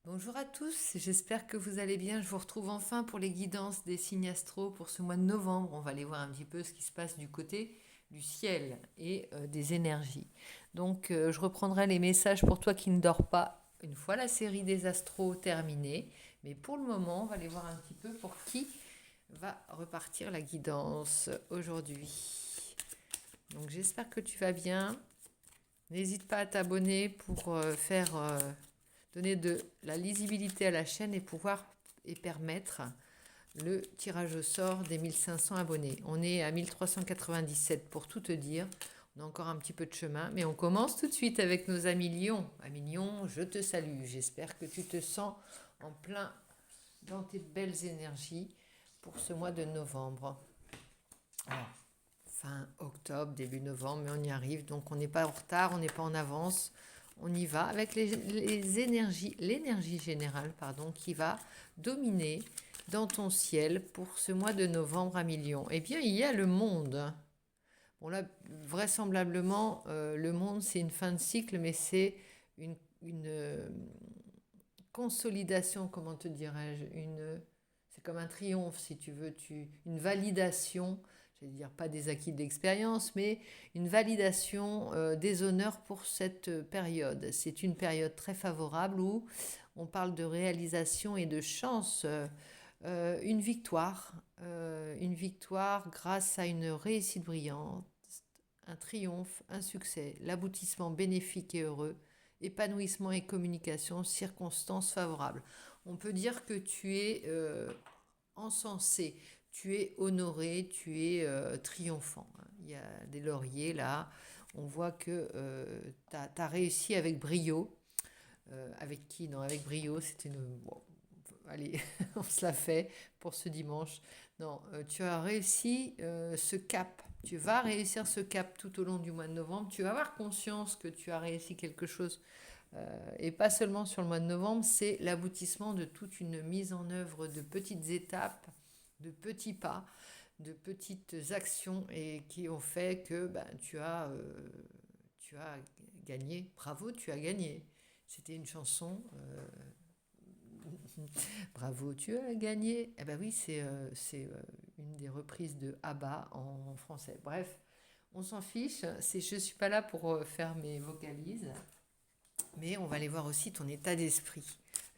Bonjour à tous, j'espère que vous allez bien. Je vous retrouve enfin pour les guidances des signes astro pour ce mois de novembre. On va aller voir un petit peu ce qui se passe du côté du ciel et des énergies. Donc je reprendrai les messages pour toi qui ne dors pas une fois la série des astros terminée. Mais pour le moment, on va aller voir un petit peu pour qui va repartir la guidance aujourd'hui. Donc j'espère que tu vas bien. N'hésite pas à t'abonner pour donner de la lisibilité à la chaîne et pouvoir et permettre le tirage au sort des 1500 abonnés. On est à 1397 pour tout te dire. On a encore un petit peu de chemin, mais on commence tout de suite avec nos amis Lion. Amis Lion, je te salue. J'espère que tu te sens en plein dans tes belles énergies pour ce mois de novembre. Alors, fin octobre, début novembre, mais on y arrive. Donc on n'est pas en retard, on n'est pas en avance. On y va avec les énergies, l'énergie générale, pardon, qui va dominer dans ton ciel pour ce mois de novembre à Million. Eh bien, il y a le monde. Bon là, vraisemblablement, le monde, c'est une fin de cycle, mais c'est une consolidation, comment te dirais-je, c'est comme un triomphe, si tu veux, une validation, je vais dire pas des acquis de l'expérience, mais une validation des honneurs pour cette période. C'est une période très favorable où on parle de réalisation et de chance, une victoire grâce à une réussite brillante, un triomphe, un succès, l'aboutissement bénéfique et heureux, épanouissement et communication, circonstances favorables. On peut dire que tu es encensé, tu es honoré, tu es triomphant. Il y a des lauriers là, on voit que tu as réussi avec brio. Avec qui? Non, avec brio, c'était une... Bon, allez, on se la fait pour ce dimanche. Non, tu as réussi ce cap. Tu vas réussir ce cap tout au long du mois de novembre. Tu vas avoir conscience que tu as réussi quelque chose. Et pas seulement sur le mois de novembre, c'est l'aboutissement de toute une mise en œuvre de petites étapes, de petits pas, de petites actions et qui ont fait que ben, tu as gagné. Bravo, tu as gagné. C'était une chanson. Bravo, tu as gagné. Eh ben oui, c'est une des reprises de ABBA en français. Bref, on s'en fiche. Je ne suis pas là pour faire mes vocalises, mais on va aller voir aussi ton état d'esprit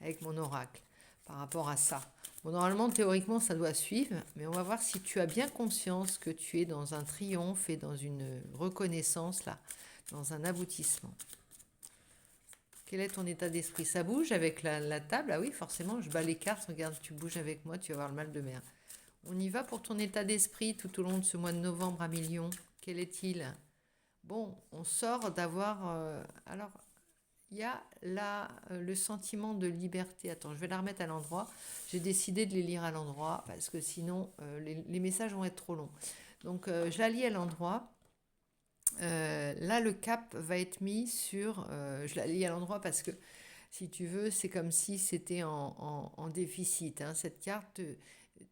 avec mon oracle par rapport à ça. Bon, normalement, théoriquement, ça doit suivre, mais on va voir si tu as bien conscience que tu es dans un triomphe et dans une reconnaissance, là, dans un aboutissement. Quel est ton état d'esprit? Ça bouge avec la table? Ah oui, forcément, je bats les cartes. Regarde, tu bouges avec moi, tu vas avoir le mal de mer. On y va pour ton état d'esprit tout au long de ce mois de novembre à Million. Quel est-il? Bon, on sort d'avoir... alors, il y a là le sentiment de liberté. Attends, je vais la remettre à l'endroit. J'ai décidé de les lire à l'endroit parce que sinon, les messages vont être trop longs. Donc, je la lis à l'endroit. Là, le cap va être mis sur... je la lis à l'endroit parce que, si tu veux, c'est comme si c'était en déficit, hein. Cette carte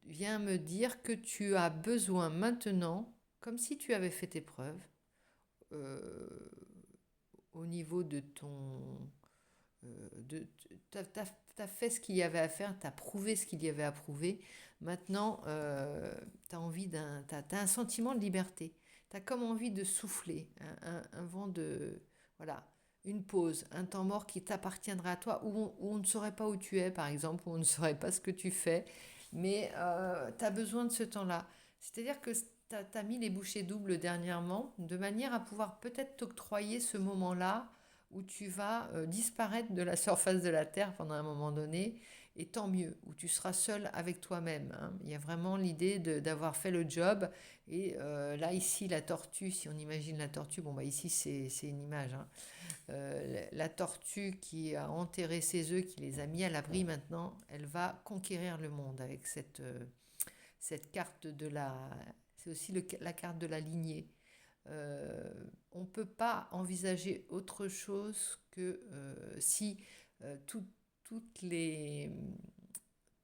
vient me dire que tu as besoin maintenant, comme si tu avais fait tes preuves, euh, au niveau de ton... tu as fait ce qu'il y avait à faire, tu as prouvé ce qu'il y avait à prouver. Maintenant, tu as envie t'as un sentiment de liberté. Tu as comme envie de souffler, un vent de... Voilà, une pause, un temps mort qui t'appartiendra à toi, où on ne saurait pas où tu es, par exemple, où on ne saurait pas ce que tu fais, mais tu as besoin de ce temps-là. C'est-à-dire que tu as mis les bouchées doubles dernièrement, de manière à pouvoir peut-être t'octroyer ce moment-là où tu vas disparaître de la surface de la Terre pendant un moment donné, et tant mieux, où tu seras seul avec toi-même, hein. Il y a vraiment l'idée d'avoir fait le job, et là, ici, la tortue, si on imagine la tortue, bon, bah ici, c'est une image, hein. La tortue qui a enterré ses œufs, qui les a mis à l'abri maintenant, elle va conquérir le monde avec cette carte de la... C'est aussi la carte de la lignée. On ne peut pas envisager autre chose que si toutes les,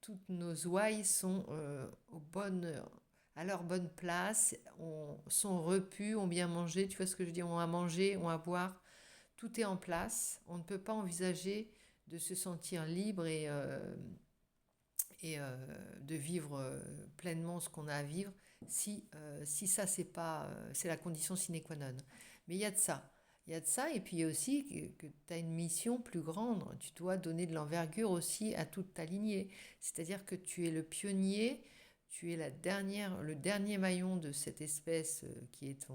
toutes nos ouailles sont à leur bonne place, sont repues, ont bien mangé, tu vois ce que je dis, ont à manger, ont à boire, tout est en place. On ne peut pas envisager de se sentir libre et de vivre pleinement ce qu'on a à vivre, si ça, c'est la condition sine qua non. Mais il y a de ça. Il y a de ça, et puis il y a aussi que tu as une mission plus grande. Tu dois donner de l'envergure aussi à toute ta lignée. C'est-à-dire que tu es le pionnier, tu es le dernier maillon de cette espèce qui est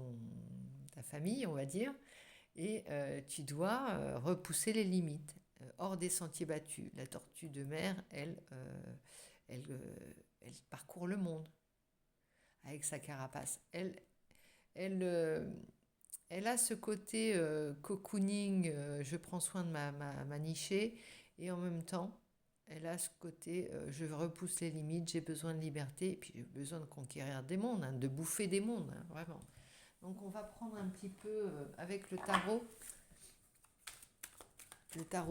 ta famille, on va dire, et tu dois repousser les limites, hors des sentiers battus. La tortue de mer, elle, elle parcourt le monde avec sa carapace. Elle, elle a ce côté cocooning, je prends soin de ma nichée, et en même temps, elle a ce côté je repousse les limites, j'ai besoin de liberté, et puis j'ai besoin de conquérir des mondes, hein, de bouffer des mondes, hein, vraiment. Donc on va prendre un petit peu avec le tarot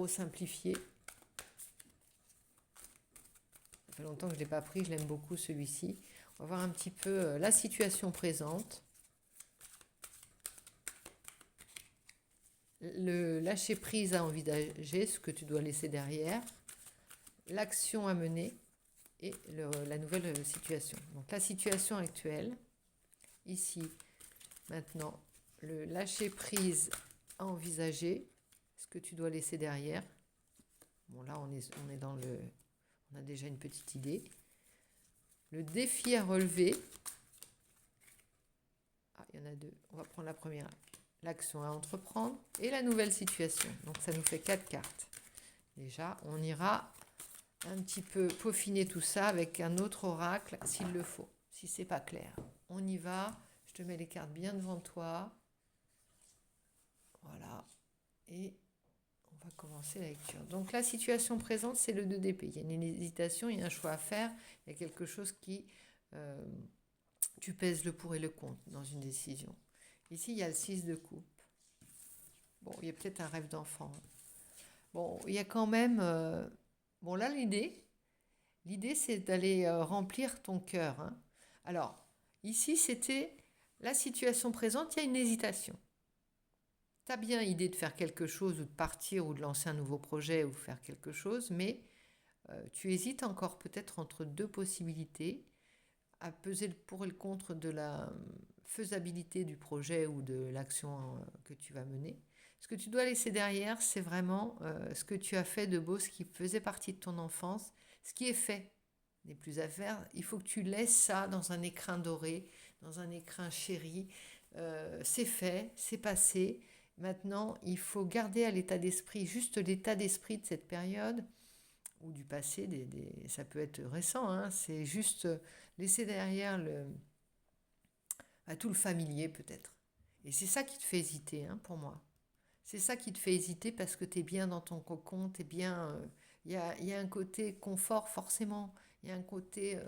simplifié. Ça fait longtemps que je ne l'ai pas pris, je l'aime beaucoup celui-ci. On va voir un petit peu la situation présente. Le lâcher prise à envisager, ce que tu dois laisser derrière, l'action à mener et la nouvelle situation. Donc la situation actuelle, ici, maintenant, le lâcher prise à envisager, ce que tu dois laisser derrière. Bon, là, on est dans le... On a déjà une petite idée. Le défi à relever. Ah, il y en a deux. On va prendre la première. L'action à entreprendre et la nouvelle situation. Donc ça nous fait 4 cartes. Déjà, on ira un petit peu peaufiner tout ça avec un autre oracle s'il le faut, si c'est pas clair. On y va. Je te mets les cartes bien devant toi. Voilà. Et on va commencer la lecture. Donc la situation présente, c'est le 2 d'épée. Il y a une hésitation, il y a un choix à faire. Il y a quelque chose qui... tu pèses le pour et le contre dans une décision. Ici, il y a le 6 de coupe. Bon, il y a peut-être un rêve d'enfant. Bon, il y a quand même... bon, là, l'idée, c'est d'aller remplir ton cœur. Hein. Alors, ici, c'était la situation présente, il y a une hésitation. Tu as bien idée de faire quelque chose ou de partir ou de lancer un nouveau projet ou faire quelque chose, mais tu hésites encore peut-être entre deux possibilités, à peser le pour et le contre de la faisabilité du projet ou de l'action que tu vas mener. Ce que tu dois laisser derrière, c'est vraiment ce que tu as fait de beau, ce qui faisait partie de ton enfance, ce qui est fait n'est plus à faire. Il faut que tu laisses ça dans un écrin doré, dans un écrin chéri. C'est fait, c'est passé. Maintenant, il faut garder à l'état d'esprit, juste l'état d'esprit de cette période, ou du passé, ça peut être récent, hein, c'est juste laisser derrière tout le familier peut-être. Et c'est ça qui te fait hésiter, hein, pour moi. C'est ça qui te fait hésiter parce que tu es bien dans ton cocon, tu es bien... Il y a un côté confort forcément, il y a un côté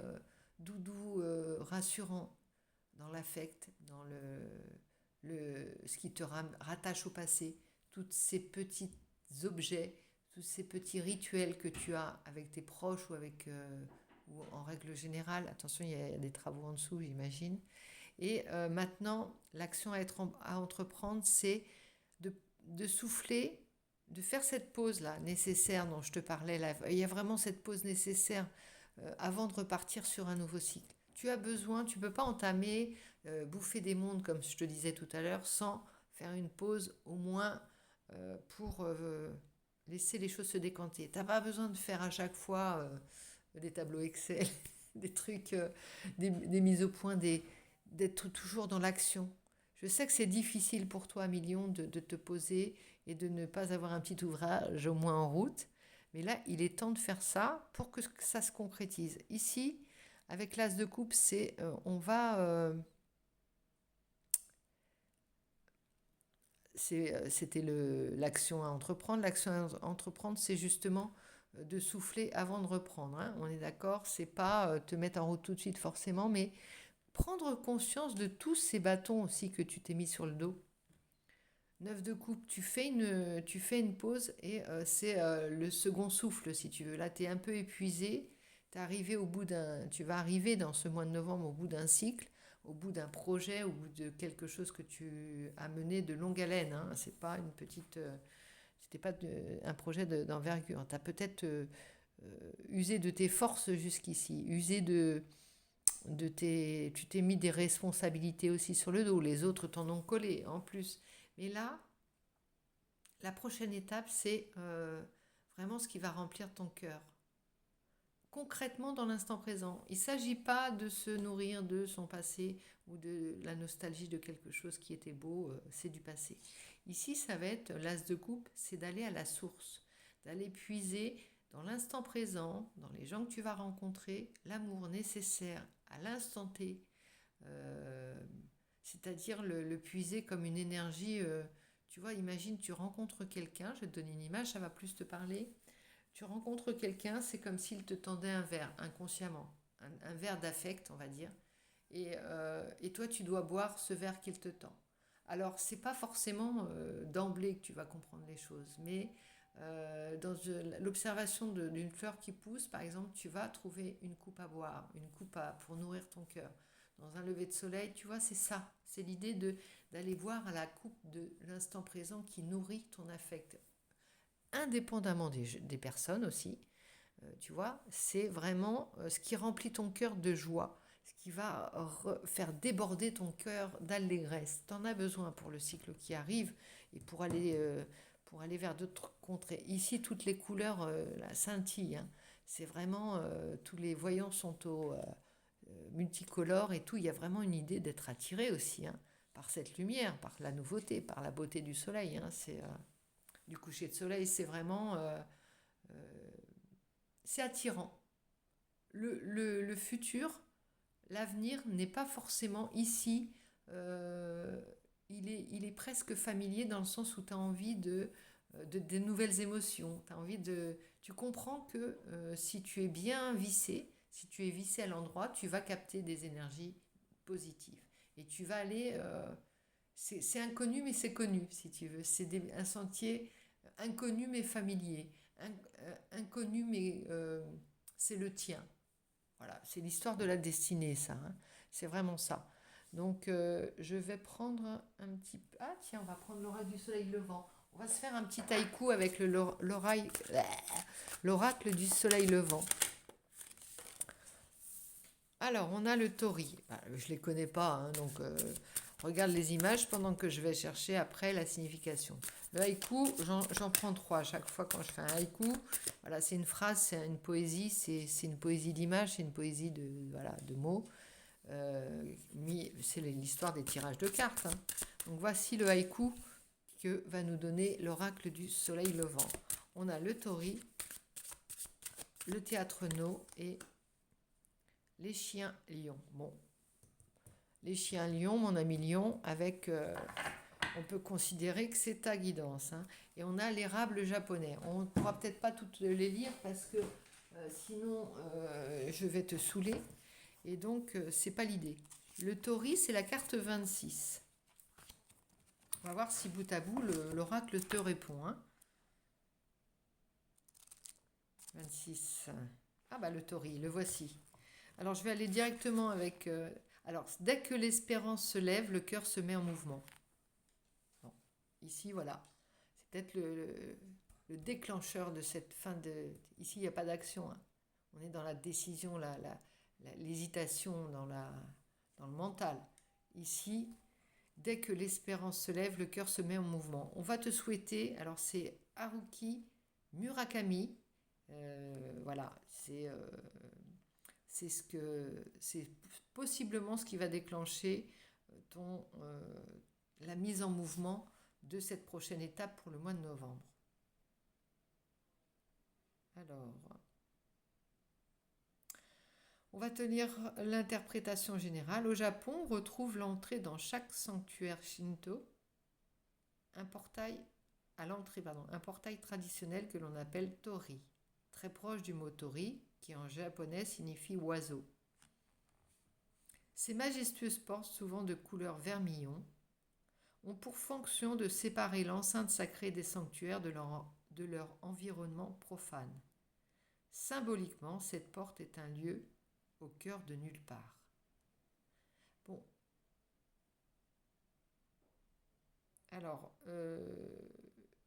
doudou, rassurant dans l'affect, dans ce qui te rattache au passé, tous ces petits objets, tous ces petits rituels que tu as avec tes proches ou en règle générale. Attention, il y a des travaux en dessous, j'imagine. Et maintenant, l'action à entreprendre, c'est de souffler, de faire cette pause-là nécessaire dont je te parlais. Là. Il y a vraiment cette pause nécessaire avant de repartir sur un nouveau cycle. Tu as besoin, tu ne peux pas entamer, bouffer des mondes, comme je te disais tout à l'heure, sans faire une pause au moins pour laisser les choses se décanter. Tu n'as pas besoin de faire à chaque fois des tableaux Excel, des trucs, des mises au point, d'être toujours dans l'action. Je sais que c'est difficile pour toi, Million, de te poser et de ne pas avoir un petit ouvrage au moins en route. Mais là, il est temps de faire ça pour que ça se concrétise. Ici, avec l'as de coupe, c'était l'action à entreprendre. L'action à entreprendre, c'est justement de souffler avant de reprendre. Hein. On est d'accord, c'est pas te mettre en route tout de suite forcément, mais prendre conscience de tous ces bâtons aussi que tu t'es mis sur le dos. 9 de coupe, tu fais une pause et c'est le second souffle si tu veux. Là, tu es un peu épuisé, tu vas arriver dans ce mois de novembre au bout d'un cycle, au bout d'un projet, au bout de quelque chose que tu as mené de longue haleine. Hein. C'est pas une petite c'était pas un projet d'envergure. Tu as peut-être usé de tes forces jusqu'ici, tu t'es mis des responsabilités aussi sur le dos, les autres t'en ont collé en plus. Mais là, la prochaine étape, c'est vraiment ce qui va remplir ton cœur. Concrètement dans l'instant présent. Il ne s'agit pas de se nourrir de son passé ou de la nostalgie de quelque chose qui était beau, c'est du passé. Ici, ça va être l'as de coupe, c'est d'aller à la source, d'aller puiser dans l'instant présent, dans les gens que tu vas rencontrer, l'amour nécessaire à l'instant T, c'est-à-dire le puiser comme une énergie. Tu vois, imagine, tu rencontres quelqu'un, je vais te donner une image, ça va plus te parler. Tu rencontres quelqu'un, c'est comme s'il te tendait un verre, inconsciemment, un verre d'affect, on va dire, et toi, tu dois boire ce verre qu'il te tend. Alors, c'est pas forcément d'emblée que tu vas comprendre les choses, mais dans l'observation d'une fleur qui pousse, par exemple, tu vas trouver une coupe à boire, pour nourrir ton cœur. Dans un lever de soleil, tu vois, c'est ça. C'est l'idée d'aller voir à la coupe de l'instant présent qui nourrit ton affect. Indépendamment des personnes aussi, tu vois, c'est vraiment ce qui remplit ton cœur de joie, ce qui va faire déborder ton cœur d'allégresse. Tu en as besoin pour le cycle qui arrive et pour aller vers d'autres contrées. Ici, toutes les couleurs la scintillent, hein. C'est vraiment, tous les voyants sont multicolores et tout. Il y a vraiment une idée d'être attiré aussi, hein, par cette lumière, par la nouveauté, par la beauté du soleil, hein. Du coucher de soleil, c'est vraiment c'est attirant. Le futur, l'avenir n'est pas forcément ici. euh, il est presque familier dans le sens où tu as envie de nouvelles émotions. Tu comprends que si tu es bien vissé, si tu es vissé à l'endroit, tu vas capter des énergies positives. Et tu vas aller... c'est inconnu, mais c'est connu, si tu veux. Un sentier inconnu, mais familier. Inconnu, mais c'est le tien. Voilà, c'est l'histoire de la destinée, ça, hein. C'est vraiment ça. Donc, je vais prendre un petit... Ah, tiens, on va prendre l'oracle du soleil levant. On va se faire un petit haïku avec l'oracle du soleil levant. Alors, on a le tori. Bah, je ne les connais pas, hein, donc regarde les images pendant que je vais chercher après la signification. Le haïku, j'en prends 3 à chaque fois quand je fais un haïku. Voilà, c'est une phrase, c'est une poésie, c'est une poésie d'images, c'est une poésie de mots. C'est l'histoire des tirages de cartes, hein. Donc voici le haïku que va nous donner l'oracle du soleil levant. On a le tori, le théâtre no et les chiens lions. Bon, les chiens lions, mon ami lion, on peut considérer que c'est ta guidance, hein. Et on a l'érable japonais. On ne pourra peut-être pas toutes les lire parce que sinon je vais te saouler. Et donc, c'est pas l'idée. Le tori, c'est la carte 26. On va voir si bout à bout, l'oracle te répond, hein. 26. Ah bah le tori, le voici. Alors, je vais aller directement avec... alors, dès que l'espérance se lève, le cœur se met en mouvement. Bon, ici, voilà. C'est peut-être le déclencheur de cette fin de... Ici, il n'y a pas d'action, hein. On est dans la décision, l'hésitation, dans le mental. Ici, dès que l'espérance se lève, le cœur se met en mouvement. On va te souhaiter, alors c'est Haruki Murakami. Voilà, c'est possiblement ce qui va déclencher la mise en mouvement de cette prochaine étape pour le mois de novembre. Alors, on va tenir l'interprétation générale. Au Japon, on retrouve l'entrée dans chaque sanctuaire Shinto, un portail un portail traditionnel que l'on appelle tori, très proche du mot tori, qui en japonais signifie oiseau. Ces majestueuses portes, souvent de couleur vermillon, ont pour fonction de séparer l'enceinte sacrée des sanctuaires de leur environnement profane. Symboliquement, cette porte est un lieu au cœur de nulle part. Bon. Alors,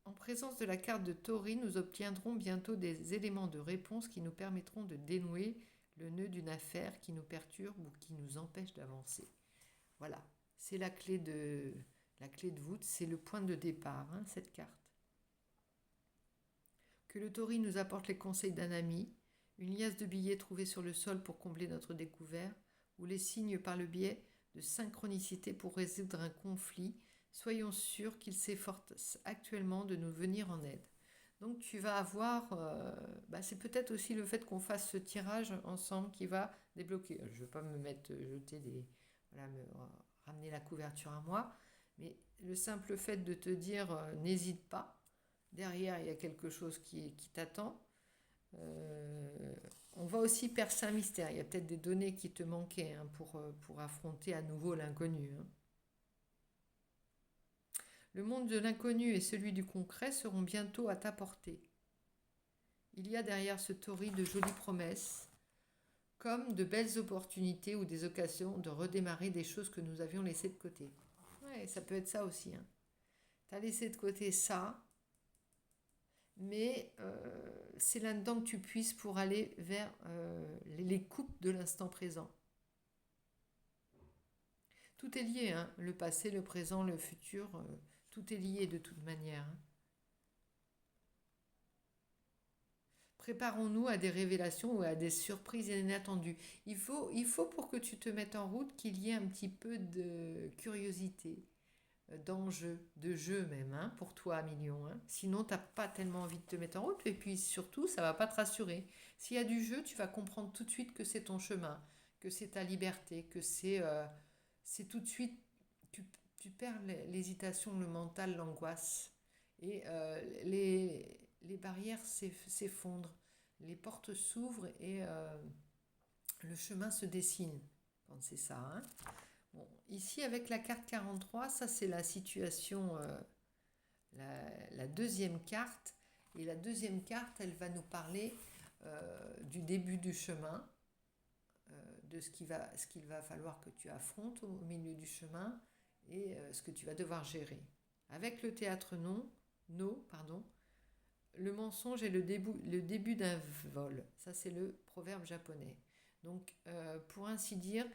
En présence de la carte de Tauri, nous obtiendrons bientôt des éléments de réponse qui nous permettront de dénouer le nœud d'une affaire qui nous perturbe ou qui nous empêche d'avancer. Voilà, c'est la clé de voûte, c'est le point de départ, hein, cette carte. Que le Tauri nous apporte les conseils d'un ami, une liasse de billets trouvés sur le sol pour combler notre découvert, ou les signes par le biais de synchronicité pour résoudre un conflit, soyons sûrs qu'il s'efforce actuellement de nous venir en aide. Donc tu vas avoir, c'est peut-être aussi le fait qu'on fasse ce tirage ensemble qui va débloquer. Je ne vais pas me mettre, jeter des, voilà, me ramener la couverture à moi, mais le simple fait de te dire n'hésite pas, derrière il y a quelque chose qui t'attend. On va aussi percer un mystère. Il y a peut-être des données qui te manquaient, hein, pour affronter à nouveau l'inconnu, hein. Le monde de l'inconnu et celui du concret seront bientôt à ta portée. Il y a derrière ce Tauri de jolies promesses, comme de belles opportunités ou des occasions de redémarrer des choses que nous avions laissées de côté. Ouais, ça peut être ça aussi, hein. Tu as laissé de côté ça, mais c'est là-dedans que tu puisses pour aller vers les coupes de l'instant présent. Tout est lié, hein, le passé, le présent, le futur, tout est lié de toute manière, hein. Préparons-nous à des révélations ou à des surprises inattendues. Il faut pour que tu te mettes en route qu'il y ait un petit peu de curiosité, d'enjeu, de jeu même, hein, pour toi, Million, hein. Sinon, tu n'as pas tellement envie de te mettre en route et puis surtout, ça ne va pas te rassurer. S'il y a du jeu, tu vas comprendre tout de suite que c'est ton chemin, que c'est ta liberté, que c'est tout de suite, tu, tu perds l'hésitation, le mental, l'angoisse. Et les barrières s'effondrent, les portes s'ouvrent et le chemin se dessine quand c'est ça, hein. Bon, ici, avec la carte 43, ça c'est la situation, la deuxième carte. Et la deuxième carte, elle va nous parler du début du chemin, de ce qu'il va falloir que tu affrontes au milieu du chemin et ce que tu vas devoir gérer. Avec le théâtre no, pardon, le mensonge est le début d'un vol. Ça, c'est le proverbe japonais. Donc, pour ainsi dire,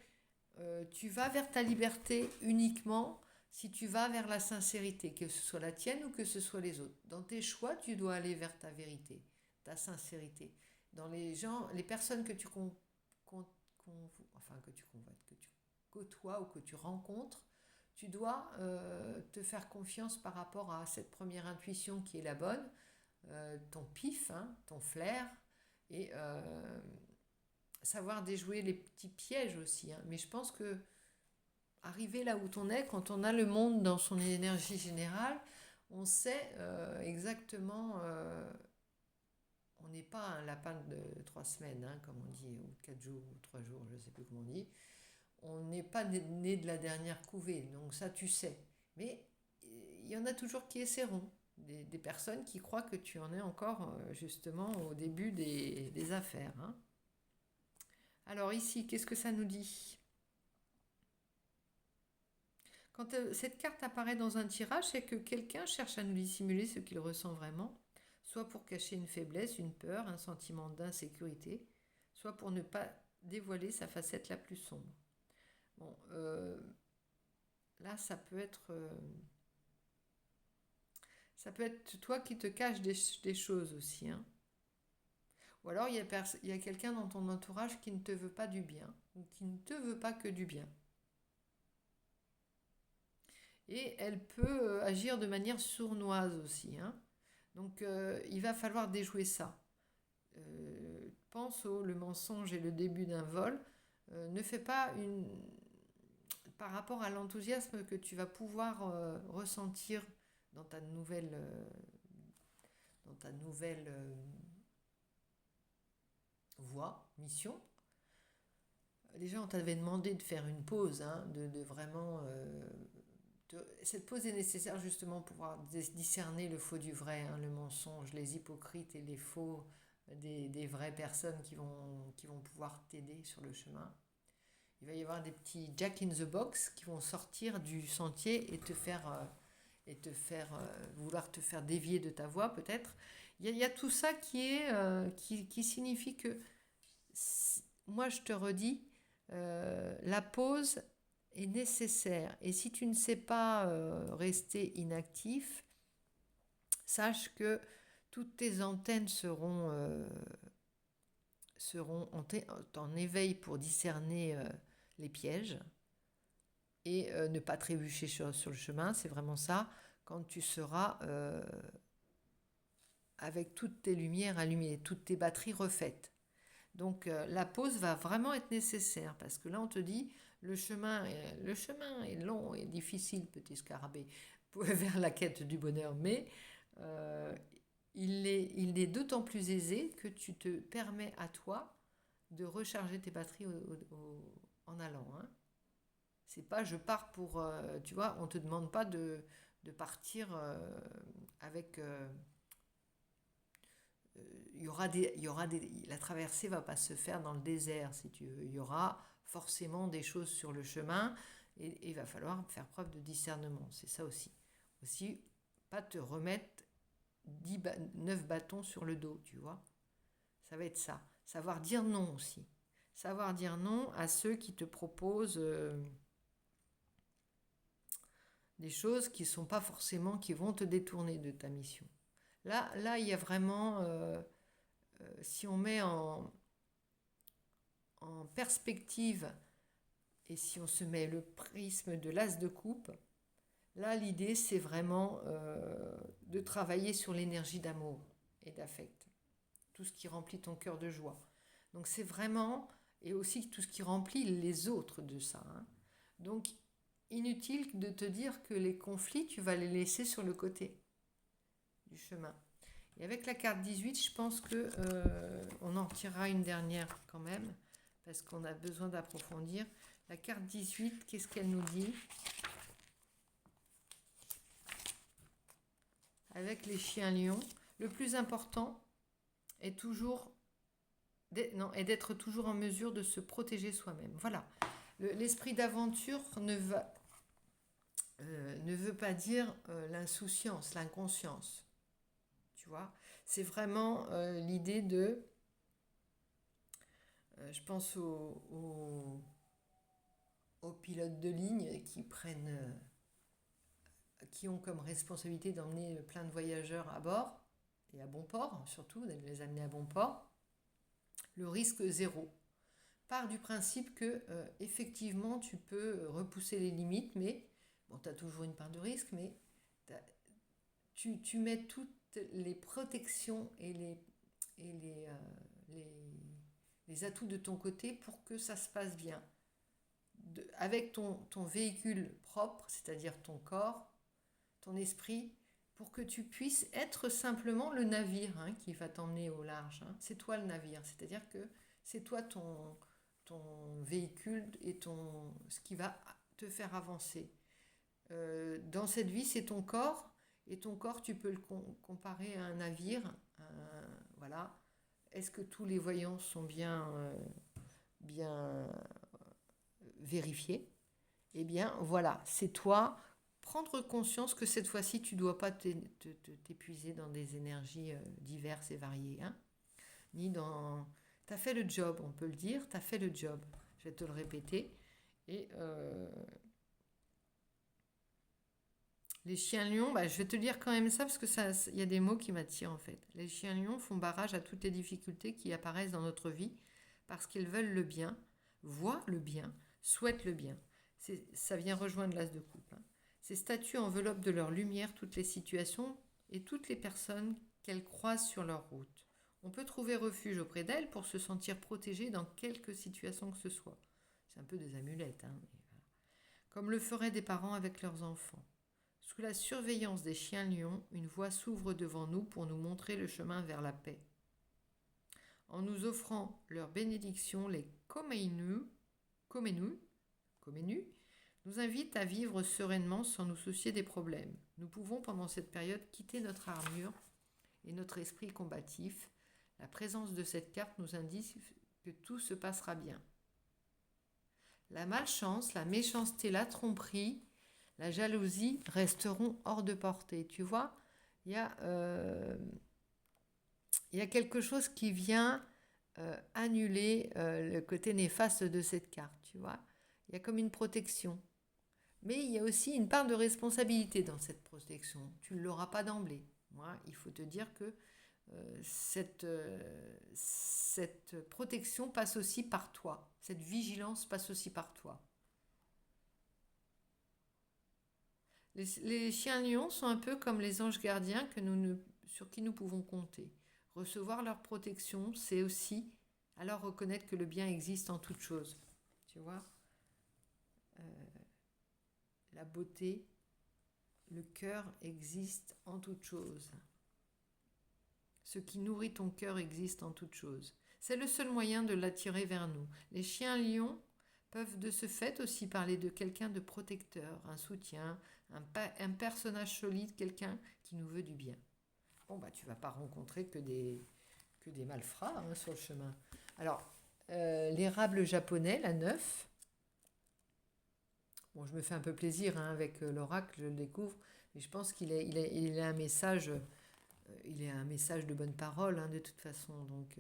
tu vas vers ta liberté uniquement si tu vas vers la sincérité, que ce soit la tienne ou que ce soit les autres. Dans tes choix, tu dois aller vers ta vérité, ta sincérité. Dans les personnes que tu que tu côtoies ou que tu rencontres, tu dois te faire confiance par rapport à cette première intuition qui est la bonne, ton pif, hein, ton flair, et savoir déjouer les petits pièges aussi, hein. Mais je pense que arriver là où on est, quand on a le monde dans son énergie générale, on sait exactement. On n'est pas un lapin de 3 semaines, hein, comme on dit, ou de 4 jours, ou 3 jours, je ne sais plus comment on dit. On n'est pas né de la dernière couvée, donc ça tu sais. Mais il y en a toujours qui essaieront. Des personnes qui croient que tu en es encore justement au début des affaires, hein. Alors ici, qu'est-ce que ça nous dit? Quand cette carte apparaît dans un tirage, c'est que quelqu'un cherche à nous dissimuler ce qu'il ressent vraiment, soit pour cacher une faiblesse, une peur, un sentiment d'insécurité, soit pour ne pas dévoiler sa facette la plus sombre. Bon, là, ça peut être toi qui te caches des choses aussi, hein. Ou alors, il y a quelqu'un dans ton entourage qui ne te veut pas du bien, ou qui ne te veut pas que du bien. Et elle peut agir de manière sournoise aussi, hein. Donc, il va falloir déjouer ça. Pense le mensonge et le début d'un vol. Ne fais pas par rapport à l'enthousiasme que tu vas pouvoir ressentir dans ta nouvelle voie, mission. Déjà, on t'avait demandé de faire une pause, hein, de vraiment. Cette pause est nécessaire justement pour pouvoir discerner le faux du vrai, hein, le mensonge, les hypocrites et les faux des vraies personnes qui vont pouvoir t'aider sur le chemin. Il va y avoir des petits Jack in the Box qui vont sortir du sentier et te faire et vouloir te faire dévier de ta voie peut-être. Il y a tout ça qui signifie que, moi je te redis, la pause est nécessaire. Et si tu ne sais pas rester inactif, sache que toutes tes antennes seront en éveil pour discerner les pièges et ne pas trébucher sur le chemin. C'est vraiment ça. Quand tu seras avec toutes tes lumières allumées, toutes tes batteries refaites. Donc la pause va vraiment être nécessaire parce que là on te dit le chemin est long et difficile, petit scarabée, vers la quête du bonheur, mais euh, il est d'autant plus aisé que tu te permets à toi de recharger tes batteries en allant. Hein. C'est pas je pars pour, tu vois, on te demande pas de partir avec la traversée va pas se faire dans le désert, si tu veux. Il y aura forcément des choses sur le chemin et il va falloir faire preuve de discernement. C'est ça aussi. Aussi, pas te remettre 9 bâtons sur le dos, tu vois. Ça va être ça. Savoir dire non aussi. Savoir dire non à ceux qui te proposent des choses qui sont pas forcément, qui vont te détourner de ta mission. Là, il y a vraiment... si on met en perspective et si on se met le prisme de l'as de coupe, là l'idée c'est vraiment de travailler sur l'énergie d'amour et d'affect, tout ce qui remplit ton cœur de joie. Donc c'est vraiment, et aussi tout ce qui remplit les autres de ça. Hein. Donc inutile de te dire que les conflits, tu vas les laisser sur le côté du chemin. Et avec la carte 18, je pense que on en retirera une dernière quand même, parce qu'on a besoin d'approfondir. La carte 18, qu'est-ce qu'elle nous dit? Avec les chiens lions, le plus important est d'être toujours en mesure de se protéger soi-même. Voilà. L'esprit d'aventure ne veut pas dire l'insouciance, l'inconscience. Tu vois, c'est vraiment l'idée de... je pense aux pilotes de ligne qui ont comme responsabilité d'emmener plein de voyageurs à bord, et à bon port, surtout, de les amener à bon port. Le risque zéro. Part du principe que, effectivement, tu peux repousser les limites, mais, bon, tu as toujours une part de risque, mais tu mets toutes les protections et les atouts de ton côté pour que ça se passe bien. Avec ton véhicule propre, c'est-à-dire ton corps, ton esprit, pour que tu puisses être simplement le navire qui va t'emmener au large. Hein. C'est toi le navire, c'est-à-dire que c'est toi ton véhicule et ce qui va te faire avancer. Dans cette vie, c'est ton corps, et ton corps, tu peux le comparer à un navire. Voilà. Est-ce que tous les voyants sont bien vérifiés? Eh bien, voilà, c'est toi. Prendre conscience que cette fois-ci, tu ne dois pas t'épuiser dans des énergies diverses et variées. Hein, ni dans... Tu as fait le job, on peut le dire, tu as fait le job. Je vais te le répéter. Et les chiens lions, je vais te dire quand même ça parce que y a des mots qui m'attirent en fait. Les chiens lions font barrage à toutes les difficultés qui apparaissent dans notre vie parce qu'ils veulent le bien, voient le bien, souhaitent le bien. Ça vient rejoindre l'as de coupe. Hein. Ces statues enveloppent de leur lumière toutes les situations et toutes les personnes qu'elles croisent sur leur route. On peut trouver refuge auprès d'elles pour se sentir protégé dans quelque situation que ce soit. C'est un peu des amulettes, hein, mais voilà. Comme le feraient des parents avec leurs enfants. Sous la surveillance des chiens lions, une voie s'ouvre devant nous pour nous montrer le chemin vers la paix. En nous offrant leur bénédiction, les Komenu nous invitent à vivre sereinement sans nous soucier des problèmes. Nous pouvons pendant cette période quitter notre armure et notre esprit combatif. La présence de cette carte nous indique que tout se passera bien. La malchance, la méchanceté, la tromperie, la jalousie resteront hors de portée. Tu vois, il y a, il y a quelque chose qui vient annuler le côté néfaste de cette carte, tu vois. Il y a comme une protection. Mais il y a aussi une part de responsabilité dans cette protection. Tu ne l'auras pas d'emblée. Moi, il faut te dire que cette protection passe aussi par toi. Cette vigilance passe aussi par toi. Les chiens lions sont un peu comme les anges gardiens sur qui nous pouvons compter. Recevoir leur protection, c'est aussi alors reconnaître que le bien existe en toute chose. Tu vois, la beauté, le cœur existe en toute chose. Ce qui nourrit ton cœur existe en toute chose. C'est le seul moyen de l'attirer vers nous. Les chiens lions peuvent de ce fait aussi parler de quelqu'un de protecteur, un soutien, un personnage solide, quelqu'un qui nous veut du bien. Bon, bah, tu ne vas pas rencontrer que des malfrats sur le chemin. Alors, l'érable japonais, la 9. Bon, je me fais un peu plaisir avec l'oracle, je le découvre, mais je pense qu'il il a un message, il est un message de bonne parole, de toute façon. Donc,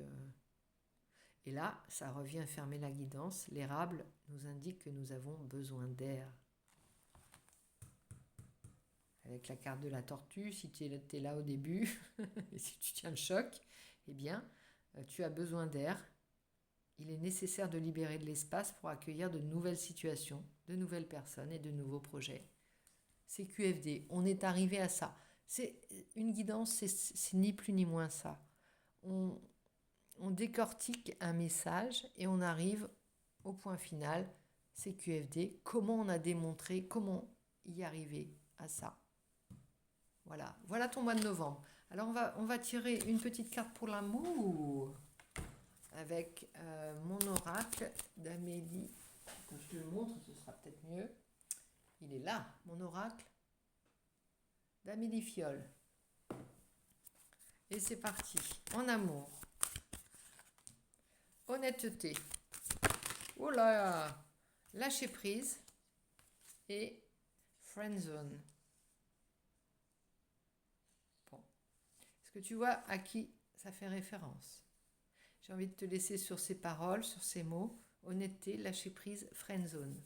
et là, ça revient à fermer la guidance. L'érable nous indique que nous avons besoin d'air. Avec la carte de la tortue, si tu es là au début, et si tu tiens le choc, eh bien, tu as besoin d'air. Il est nécessaire de libérer de l'espace pour accueillir de nouvelles situations, de nouvelles personnes et de nouveaux projets. C'est QFD, on est arrivé à ça. C'est une guidance, c'est ni plus ni moins ça. On décortique un message et on arrive au point final, c'est QFD. Comment on a démontré, comment y arriver à ça. Voilà ton mois de novembre. Alors on va tirer une petite carte pour l'amour avec mon oracle d'Amélie. Quand je te le montre, ce sera peut-être mieux. Il est là, mon oracle d'Amélie Fiole. Et c'est parti. En amour. Honnêteté. Oh là, lâcher prise et friendzone. Bon. Est-ce que tu vois à qui ça fait référence? J'ai envie de te laisser sur ces paroles, sur ces mots. Honnêteté, lâcher prise, friendzone.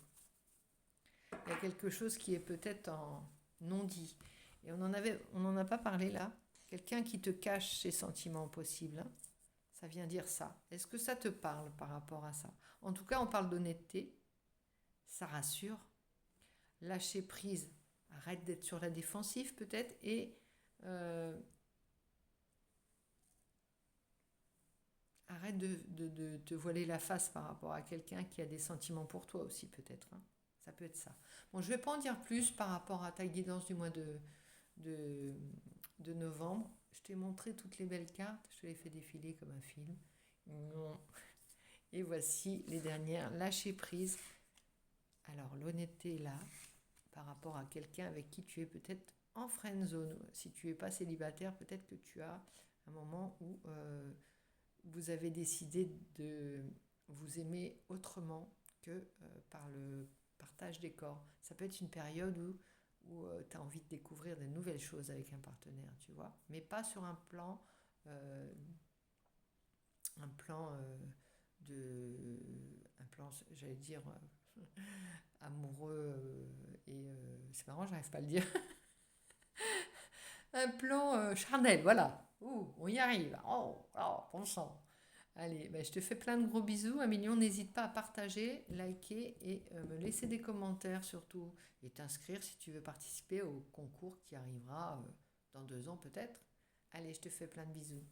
Il y a quelque chose qui est peut-être en non dit. Et on n'en a pas parlé là. Quelqu'un qui te cache ses sentiments possibles. Ça vient dire ça. Est-ce que ça te parle par rapport à ça? En tout cas, on parle d'honnêteté. Ça rassure. Lâcher prise. Arrête d'être sur la défensive peut-être. Et arrête de te voiler la face par rapport à quelqu'un qui a des sentiments pour toi aussi peut-être. Ça peut être ça. Bon, je ne vais pas en dire plus par rapport à ta guidance du mois de novembre. Je t'ai montré toutes les belles cartes. Je te les ai fait défiler comme un film. Et voici les dernières. Lâcher prise. Alors, l'honnêteté est là par rapport à quelqu'un avec qui tu es peut-être en friend zone. Si tu n'es pas célibataire, peut-être que tu as un moment où vous avez décidé de vous aimer autrement que par le partage des corps. Ça peut être une période où tu as envie de découvrir de nouvelles choses avec un partenaire, tu vois, mais pas sur un plan j'allais dire amoureux et c'est marrant, j'arrive pas à le dire. Un plan charnel, voilà. Ouh, on y arrive. Bon sang. Allez, ben, je te fais plein de gros bisous. Un million, n'hésite pas à partager, liker et me laisser des commentaires surtout. Et t'inscrire si tu veux participer au concours qui arrivera dans 2 ans peut-être. Allez, je te fais plein de bisous.